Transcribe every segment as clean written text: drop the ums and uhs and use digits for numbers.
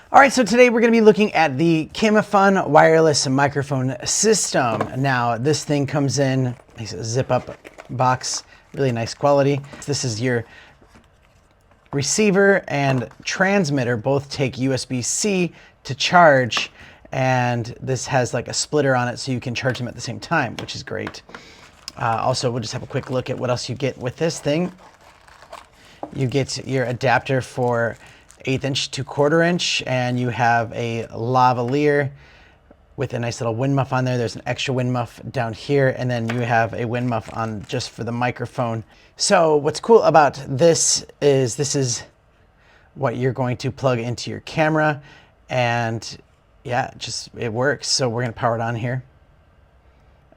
All right, so today we're going to be looking at the Camifun wireless microphone system. Now, this thing comes in a zip-up box, really nice quality. This is your receiver and transmitter, both take USB-C to charge, and this has like a splitter on it so you can charge them at the same time, which is great. Also, we'll just have a quick look at what else you get with this thing. You get your adapter for 1/8 inch to 1/4 inch, and you have a lavalier with a nice little wind muff on there. There's an extra wind muff down here, and then you have a wind muff on just for the microphone. So what's cool about this is what you're going to plug into your camera, and yeah, it works. So we're gonna power it on here,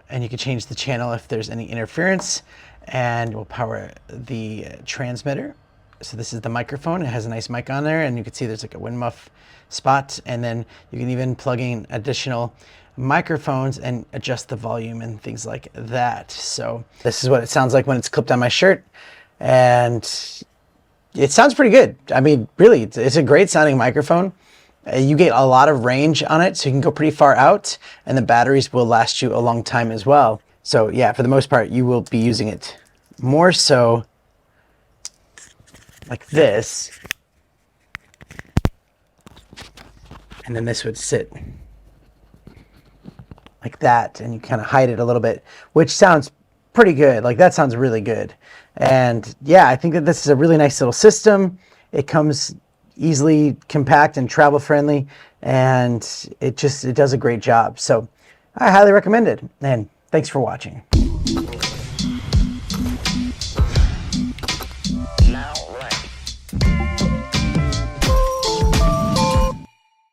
and you can change the channel if there's any interference, and we'll power the transmitter. So this is the microphone. It has a nice mic on there, and you can see there's like a wind muff spot, and then you can even plug in additional microphones and adjust the volume and things like that. So this is what it sounds like when it's clipped on my shirt, and it sounds pretty good. I mean, really, it's a great sounding microphone. You get a lot of range on it, so you can go pretty far out, and the batteries will last you a long time as well. So yeah, for the most part, you will be using it more so like this, and then this would sit like that, and you kind of hide it a little bit, which sounds pretty good. Like that sounds really good. And yeah, I think that this is a really nice little system. It comes easily compact and travel friendly, and it does a great job. So I highly recommend it, and thanks for watching.